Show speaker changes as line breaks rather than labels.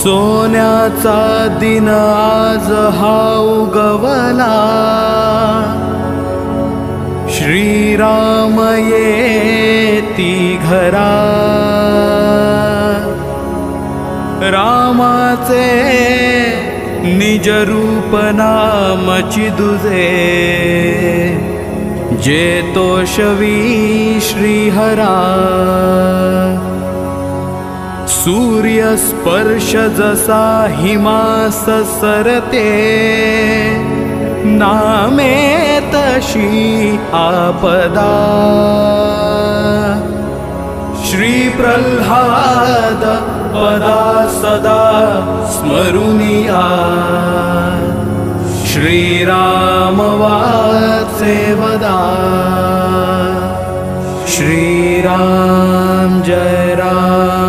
सोन्याचा दिन आज हा उगवला, श्रीराम येती घरा। रामाचे निज रूप नामची दुजे, जे तोषवी श्रीहरा। सूर्य स्पर्श जसा हिमास सरते, नामे तशी आपदा। श्री प्रल्हाद पदा सदा स्मरुनिया, श्रीराम वाचे वदा। श्रीराम जय राम।